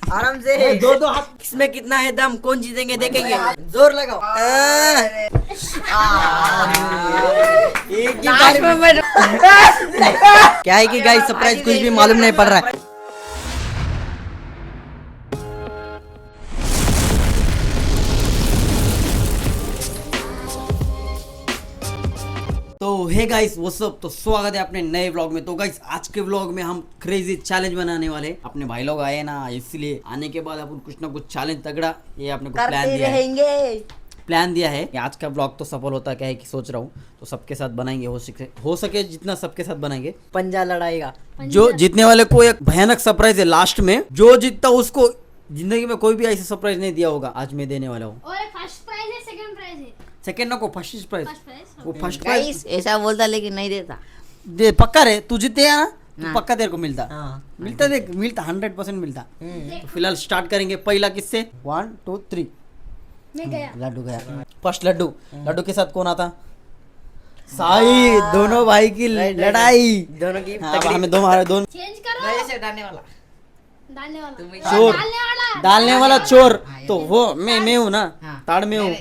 आराम से दो दो हाथ। इसमें कितना है दम, कौन जीतेंगे देखेंगे। जोर लगाओ। एक ही बार में मैं क्या है कि गाइस सरप्राइज कुछ भी मालूम नहीं पड़ रहा है। तो हे गाइस वो सब तो स्वागत है अपने नए व्लॉग में। तो गाइस आज के व्लॉग में हम क्रेजी चैलेंज बनाने वाले। अपने भाई लोग आए ना, इसलिए आने के बाद अपन कुछ ना कुछ चैलेंज तगड़ा ये अपने को प्लान दिया है कि आज का व्लॉग तो सफल होता क्या है कि सोच रहा हूँ तो सबके साथ बनाएंगे, हो सके जितना सबके साथ बनाएंगे। पंजा लड़ाएगा जो जीतने वाले को एक भयानक सरप्राइज है लास्ट में। जो जीतता उसको जिंदगी में कोई भी ऐसा सरप्राइज नहीं दिया होगा, आज मैं देने वाला हूँ। और फर्स्ट प्राइज है, सेकंड प्राइज है। सेकंड को फर्स्ट प्राइज, वो फर्स्ट गाइस प्राइज ऐसा बोलता लेकिन नहीं देता। दे पक्का रे, तू जीते ना तो हाँ। पक्का तेरे को मिलता। हाँ। मिलता देख, मिलता 100% मिलता। तो फिलहाल स्टार्ट करेंगे पहला किससे। 1 2 3 मैं गया। लड्डू गया। फर्स्ट लड्डू। लड्डू के साथ कौन आता? साई। दोनों भाई की लड़ाई। दोनों की हाँ, अब हमें दोनों चेंज करो। से डालने वाला डालने वाला। चोर। डालने वाला। डालने वाला चोर। तो वो मैं हूँ ना, हाँ। ताड़ में हूँ।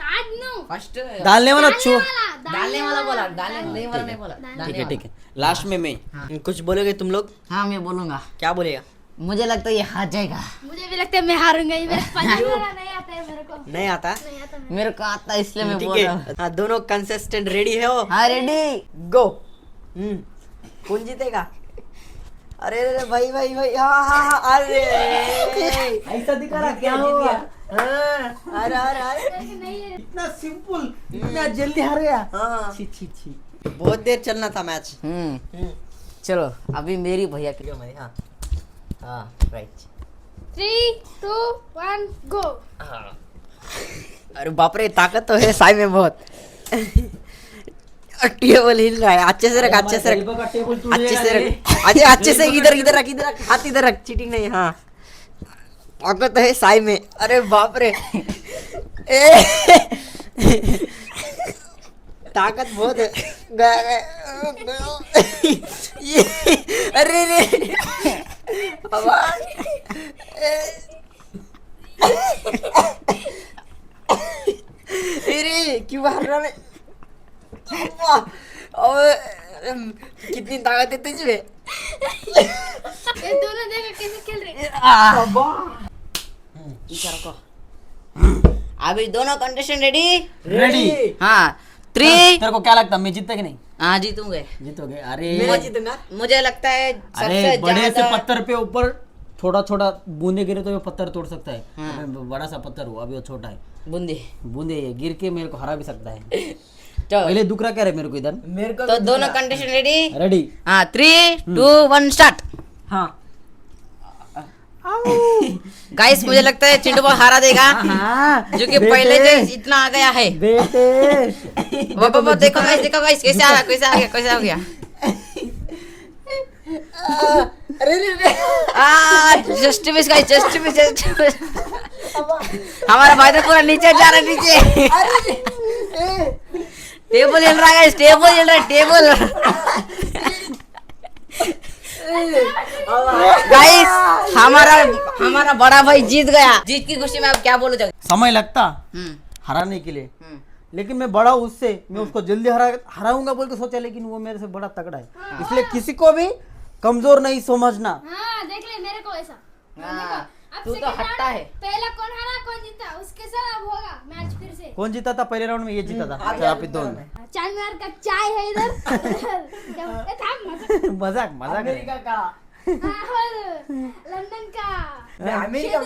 ताज नो। फर्स्ट डालने वाला चोर। डालने वाला बोला, डालने वाला नहीं बोला। ठीक है ठीक है, लास्ट में मैं। कुछ बोलोगे तुम लोग? हाँ मैं बोलूंगा। क्या बोलेगा? मुझे लगता है ये हार जाएगा। मुझे भी लगता है मैं हारूंगा। ये मेरे पंजा लड़ा नहीं आता है मेरे को। नहीं आता? नहीं आता मेरे मेरे को आता है इसलिए मैं ठीक बोल रहा हूँ। है। हाँ, दोनों कंसिस्टेंट रेडी है हो? हाँ रेडी गो। कौन जीतेगा? अरे अरे भाई भाई भाई, हाँ हाँ हाँ, अरे ऐसा दिखा रहा क्या हुआ? हाँ, अरे अरे अरे को। नहीं है। इतना सिंपल, इतना जल्दी हार गया। हाँ, छी छी छी। बहुत देर चलना था मैच। चलो अभी मेरी भैया की हाँ हाँ राइट। 3 2 1 गो। अरे बाप रे, ताकत तो है साई में बहुत। टेबल हिल रहा है। अच्छे से रख, अच्छे से रख, अच्छे से रख, अच्छे अच्छे से। इधर इधर रख, इधर रख, हाथ इधर रख, चीटिंग नहीं। हाँ ताकत है साई में। अरे बाप रे, ताकत बहुत है। ये अरे रे अरे क्यों हार रहा है? कितनी ताकत है तुझ में। ये दोनों देखो कैसे खेल रहे हैं। अभी दोनों कंटेस्टेंट रेडी? रेडी। हाँ 3 तेरे को क्या लगता है मैं जीतता कि नहीं? हाँ जीतूंगे। जीतोगे? अरे मुझे लगता है अरे सबसे बड़े से ज्यादा पत्थर पे ऊपर छोटा छोटा बूंदे गिरे तो ये पत्थर तोड़ सकता है। हाँ। अबे बड़ा सा पत्थर हुआ, अभी वो छोटा है। बूंदी। बूंदे ये गिर के मेरे को हरा भी सकता है। तो पहले दुख रहा क्या रे मेरे को इधर। मेरे को तो दोनों कंटेस्टेंट रेडी? रेडी। हाँ 3 2 1 स्टार्ट। हाँ गाइस मुझे लगता है चिंटू बहुत हारा देगा जो कि पहले से इतना आ गया है। बेटे वो देखो गाइस कैसे आ गया। Just miss guys, just miss. हमारा भाई तो पूरा नीचे जा रहा है, नीचे। टेबल हिल रहा है गाइस, टेबल हिल रहा है, टेबल। गाइस हमारा बड़ा भाई जीत गया। जीत की खुशी में आप क्या बोलो? समय लगता हराने के लिए, लेकिन मैं बड़ा उससे, मैं उसको जल्दी हराऊंगा बोल के सोचा, लेकिन वो मेरे से बड़ा तगड़ा है। इसलिए किसी को भी कमजोर नहीं समझना। हाँ देख ले मेरे को ऐसा। हाँ, अब तू तो second हट्टा round, है। पहला कौन हारा कौन जीता उसके साथ अब होगा मैच फिर से। कौन जीता था पहले राउंड में? ये जीता था। चल आप दोनों में चांदमार का चाय है इधर। ए, थाम, मजाक। मजाक मजाक है। अमेरिका का। हाँ, और लंदन का। अमेरिका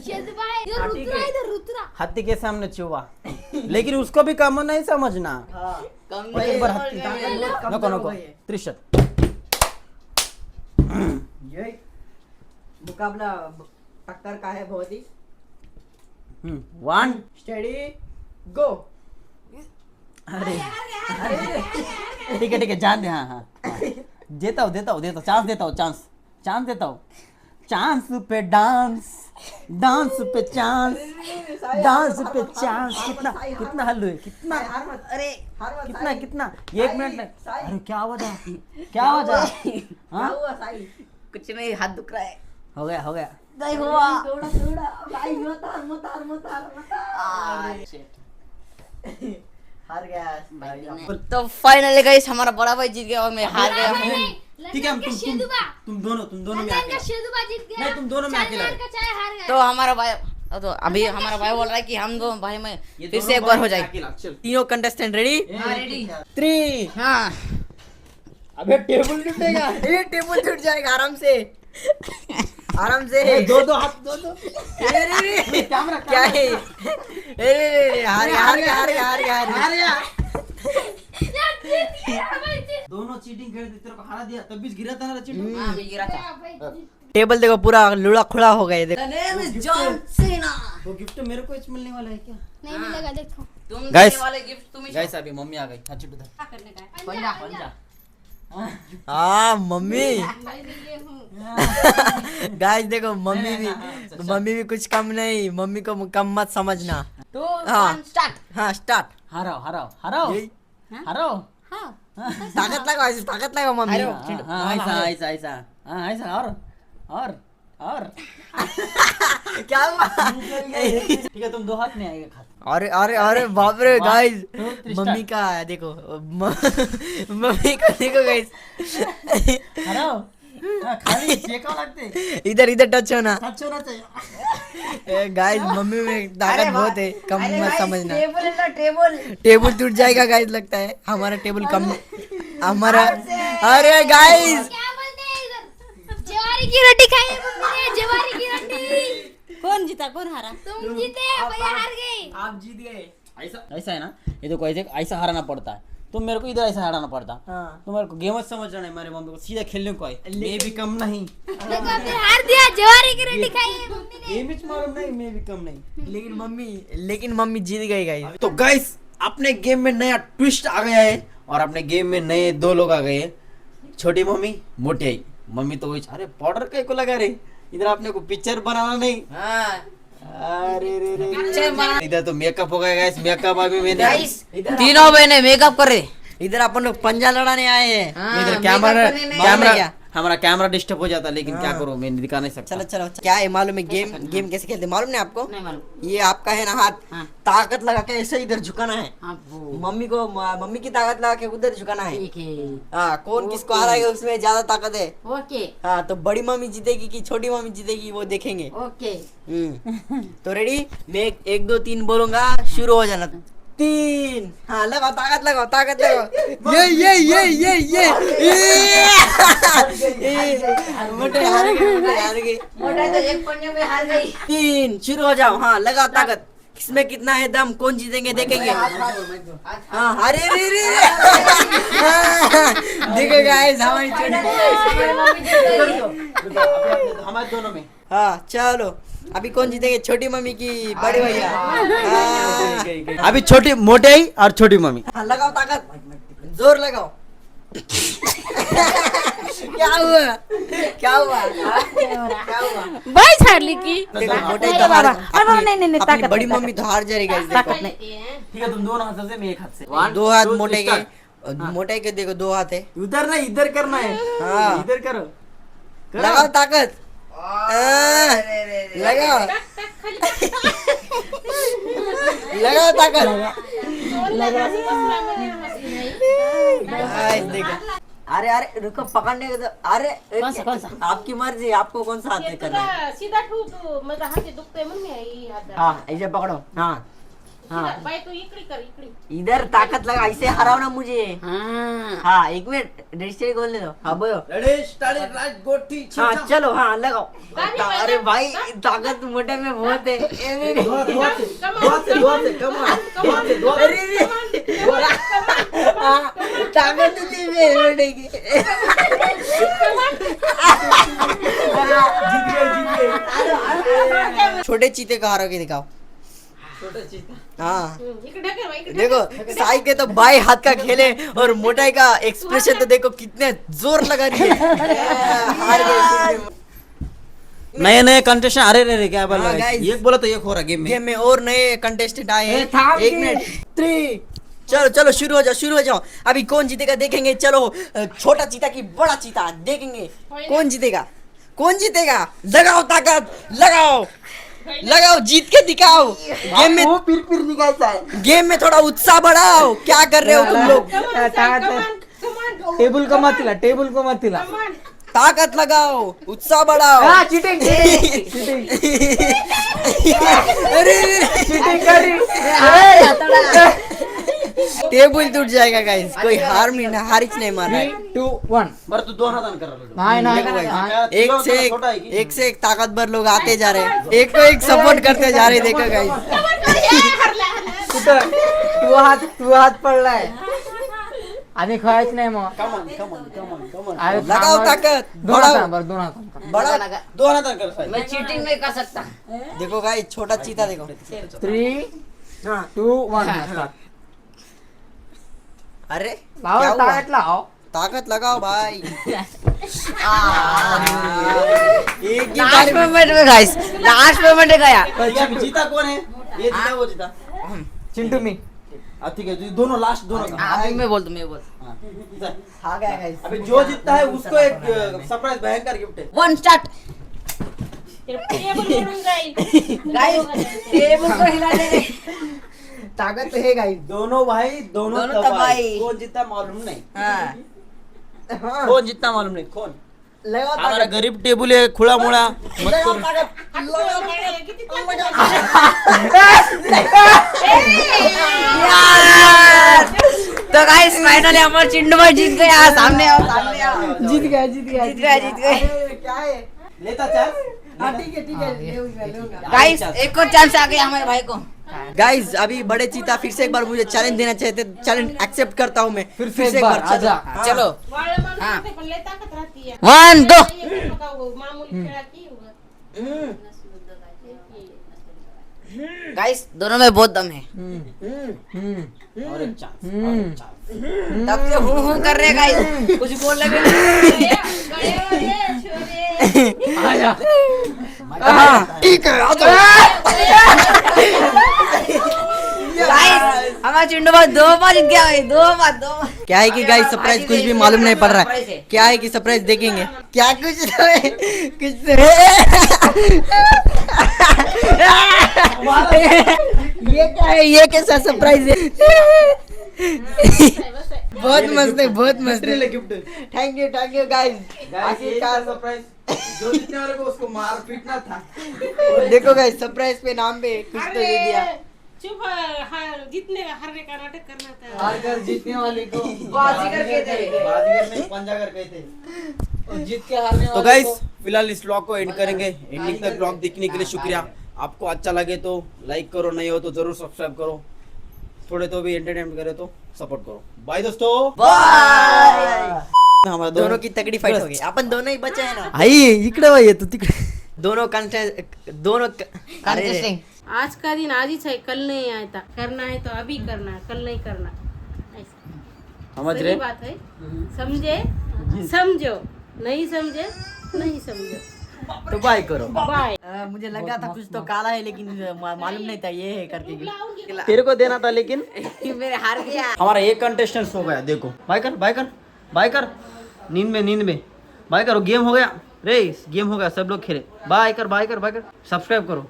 शेदुबाई इधर रुद्रा। हाथी के सामने चुहा, लेकिन उसको भी कम नहीं समझना। एक बार हाथी नको नको त्रिशत। ये मुकाबला टक्कर का है बहुत ही। 1 स्टडी गो। अरे ठीक है जान दे। हाँ हाँ देता हूँ चांस देता हूँ। चांस पे डांस, डांस पे चांस, डांस पे चांस। कितना हल्लू है, कितना? अरे कितना 1 मिनट में। अरे क्या आवाज है? हाँ कुछ नहीं, हाथ दुख रहा है। हो गया नहीं हुआ थोड़ा थोड़ा भाई मत हार हार गया भाई। तो फाइनली गाइस हमारा बड़ा भाई जीत गया और मैं हार गया हूँ। ठीक है, तुम दोनों में अकेला। नहीं, तुम दोनों में अकेला है। तो हमारा भाई तो अभी हमारा भाई बोल रहा है कि हम दो भाई में ये फिर दोनों से एक बार हो भाई जाए। अकेला, चल। तीनों कंटेस्टेंट रेडी? रेडी 3 हाँ। अबे टेबल टूटेगा। ये टेबल टूट जाएगा आराम से दो हाथ दो कैमरा क्या है? अरे हार गया। दोनों चीटिंग कर दी, तेरे को हरा दिया, तब भी गिरा था ना चीटिंग। गिरा था। टेबल देखो पूरा लुड़ा खुड़ा हो गया देखो। John Cena. वो गिफ्ट मेरे को इच मिलने वाला है क्या? नहीं मिलेगा देखो। तुम Guys. देने वाले गिफ्ट तुम ही गाइस अभी मम्मी आ गई। हाँ चिट्टू था। पंजा हाँ मम्मी गाइस देखो मम्मी भी कुछ कम नहीं, मम्मी को कम मत समझना। तो हाँ। स्टार्ट। हाँ स्टार्ट। हराओ यही। हाँ ताकत लगाओ मम्मी। ऐसा और क्या हुआ? ठीक है, तुम दो हाथ में आएगा खाते। अरे बाप रे गाइस, 1, 2, 3 मम्मी का देखो मम्मी को देखो गाइस। हराओ। खाली चेका लगते, इधर टच होना टच होना चाहिए। गाइस, मम्मी में ताकत बहुत है, कम मत समझना। टेबल है ना टेबल। टेबल टूट जाएगा गाइस, लगता है हमारा टेबल कम हमारा। अरे गाइस क्या बोलते हैं इधर? जवारी की रोटी खाई है मम्मी ने, जवारी की रोटी। कौन जीता कौन हारा? तुम जीते, भैया हार गए। आप जीत गए। ऐसा है ना, ये तो ऐसे ऐसा हराना पड़ता है। तुम मेरे को इधर ऐसा हराना पड़ता। हाँ। तुम मेरे को गेम समझ रहा है, मेरे मम्मी को सीधा खेलने को आए। मैं भी कम नहीं, देखो फिर हार दिया, जवारी की रोटी खाई है मम्मी ने। ये भी मालूम नहीं, मैं भी कम नहीं। लेकिन मम्मी जीत गई गाइस। तो गाइस, अपने गेम में नया ट्विस्ट आ गया है और अपने गेम में नए 2 लोग आ गए हैं। छोटी मम्मी, मोटी आई मम्मी। तो अरे पाउडर कहीं को लगा रही, इधर आपने को पिक्चर बनाना नहीं। अरे रे इधर तो मेकअप हो गया गाइस। मेकअप अभी मैंने गाइस तीनों बहने मेकअप कर रहे। इधर अपन लोग पंजा लड़ाने आए हैं। इधर makeup कैमरा हमारा कैमरा डिस्टर्ब हो जाता है, लेकिन क्या करूं, मैं दिखा नहीं सकता। चलो क्या है मालूम है? गेम कैसे खेलते मालूम नहीं आपको? नहीं मालूम। ये आपका है ना हाथ, हाँ। ताकत लगा के ऐसे इधर झुकाना है। वो मम्मी की ताकत लगा के उधर झुकाना है। ठीक है। हाँ, कौन किसको हराएगा उसमें ज्यादा ताकत है। ओके हाँ, तो बड़ी मम्मी जीतेगी कि छोटी मम्मी जीतेगी वो देखेंगे। ओके। तो रेडी? मैं 1 2 3 बोलूंगा, शुरू हो जाना। 3। हाँ, लगाओ ताकत लगाओ। ये मोटे हार गए। मोटा तो एक पंजे में हार गई। 3 शुरू हो जाओ। हाँ, लगाओ ताकत। किसमें कितना है दम, कौन जीतेंगे देखेंगे। हाँ, अरे देखो गाइस, हमारी हमारे दोनों में हाँ चलो, अभी कौन जीतेंगे, छोटी मम्मी की बड़े भैया? हाँ। अभी छोटी मोटे आई और छोटी मम्मी। हाँ, लगाओ ताकत, जोर लगाओ। क्या हुआ? बाईस हारली की। देखो मोटे तो हार, नहीं, अपनी बड़ी मम्मी तो हार जाएगी गाइस। देखो ठीक है, तुम दोनों हाथों से, मैं एक हाथ से। 2 हाथ मोटे के, मोटे के देखो 2 हाथ है। उधर नहीं, इधर करना है। हाँ। इधर करो। लगाओ ताकत। लगाओ लगाओ ताकत। गाइस देखो, अरे रुको, पकड़ने के तो। अरे कौन सा? आपकी मर्जी, आपको कौन सा हाथ से करना है। सीधा ठू तू माझा हात दुखतोय म्हणून मी आई हात हाँ, ऐसे पकड़ो। हाँ हाँ, बाय तू इकड़ी कर इकड़ी इधर ताकत लगा, ऐसे हराओ ना मुझे। हाँ हाँ, 1 मिनट रजिस्टर खोलने दो। हाँ बोलो। रेडी स्टार्ट, राइट गोटी हाँ चलो, हाँ लगाओ। गाड़ी अरे भाई, ताकत मोटे में बहुत है। ताकत थी मोटे की। छोटे चीते का हारोगे दिखाओ। हाँ इकडे ढकल बाई, इकडे देखो, साई के तो बाई हाथ का खेले और मोटाई का एक्सप्रेशन तो देखो कितने जोर लगा रही है। हार गए। नए कंटेस्टेंट। अरे रे क्या बोल हाँ, रहा है? guys। एक बोला तो एक हो रहा गेम में। गेम में और नए कंटेस्टेंट आए हैं। थाम 1 मिनट। 3 चलो शुरू हो जाओ। अभी कौन जीतेगा देखेंगे। चलो, छोटा चीता की बड़ा चीता देखेंगे, कौन जीतेगा। कौन जीतेगा? लगाओ ताकत, लगाओ लगाओ, जीत के दिखाओ। गेम में फिर निघायचा आहे गेम में थोड़ा उत्साह बढ़ाओ। क्या कर रहे हो तुम लोग? टेबल को मत तिला ताकत लगाओ, उत्साह बढ़ाओ। चिटिंग अरे टेबल टूट जाएगा गाइस। कोई हारिच नहीं मारना है। 3, 2, 1 बरं तू 2 हाताने कर लड्डू. नाही एक से एक ताकतवर लोग आते जा रहे हैं, एक को एक सपोर्ट करते जा रहे हैं। देखो गाइस, कुठं तू हात पडलाय आणि खेळायच नाही मग Come on, come on, come on, come on. अरे लगाओ थांब. ताकत, दोन बढ़ाओ. हातानं बरं, दोन हातानं. बड़ा 2 हाताने कर साहेब. मैं चीटिंग नहीं कर सकता. देखो गाइस, छोटा चीता देखो. 3, 2, 1 अरे लाव क्या हुआ? ताकत लाव ताकत लगाओ भाई. एक ही लास्ट बार में मोमेंट में गाइस, लास्ट मोमेंट में गया. ठीक है, जीता कौन है? ये जीता, वो जीता. चिंटू मी ठीक है, तो दोनों लास्ट दोनों का. अभी मैं बोलता मैं बोल. हाँ, जा. आ गया गाइस. अभी जो जीतता है उसको एक सरप्राइज भयंकर गिफ्ट है. 1 स्टार्ट. टेबल पडून जाईल. गाइस टेबल को हिला दे. ताकत है गाइस दोनों भाई दोनों दोनों तबाही. तबाही. कौन जीता मालूम नहीं. हां. कौन जीता मालूम नहीं. कौन लगाओ हमारा गरीब टेबल है, खुला मुड़ा मत करो. तो गाइस फाइनली हमारा चिंटू भाई जीत गया. सामने आओ, सामने आओ. जीत गया जीत गए. क्या है लेता चांस. हाँ ठीक है लेऊंगा गाइस एक और चांस आ गया हमारे भाई को. गाइस अभी बड़े चीता फिर से एक बार मुझे चैलेंज देना चाहते. चैलेंज एक्सेप्ट करता हूँ मैं. फिर से एक बार आजा चलो वाळं माणूस असते, पण लय ताकत राहते. 1 2. एक बघा, मामूली खेळाची उगाच. गाइस दोनों में बहुत दम है. और एक चांस. तब से हूं कर रहे गाइस, कुछ बोलने भी नहीं. गळ्यावर छोरे. आया ठीक है, आ जाओ. गाइस हमारा चिंटू भाई 2 बार जीत गया भाई. 2 बार. क्या है कि गाइस सरप्राइज कुछ भी मालूम नहीं पड़ रहा है. क्या है कि सरप्राइज देखेंगे. क्या कुछ तो है, कुछ तो है. ये क्या है? ये कैसा सरप्राइज है? बहुत मस्त है, बहुत मस्त है. गिफ्ट. Thank you guys. आखिरकार सरप्राइज. जो जीतने वाले को उसको मार पीटना था. देखो गाइस, सरप्राइज पे नाम पे कुछ तो दे दिया. चुप, हार जीतने हारने का नाटक करना था. हार कर जीतने वाले को बाजीगर कहते हैं. बाजीगर नहीं, पंजागर कहते हैं. और जीत के हारने तो वाले गाइस को फिलहाल इस ब्लॉग को एंड करेंगे. एंडिंग तक ब्लॉग देखने के लिए शुक्रिया. आपको अच्छा लगे तो लाइक करो, नहीं हो तो जरूर सब्सक्राइब करो. थोड़े तो भी एंटरटेनमेंट करे तो सपोर्ट करो. बाय दोस्तों. हमारा दोनों की तगड़ी फाइट हो गई. अपन दोनों ही बचे हैं ना. आई इकडे बाई तू तिकडे. दोनों Contesting. आज का दिन आज ही है, कल नहीं आया था. करना है तो अभी करना है, कल नहीं करना. ऐसा समझ सही रहे. बात है. समझे समझो, नहीं समझे नहीं समझो. तो बाय करो. बाय. मुझे लगा था कुछ तो काला है, लेकिन मालूम नहीं था ये है करके. तेरे को देना था लेकिन मेरे हार गया. हमारा एक कंटेस्टेंट हो गया. देखो बाय कर बाय कर बाय कर. नींद में बाय करो. गेम हो गया रे, गेम हो गया. सब लोग खेले. बाय कर सब्सक्राइब करो.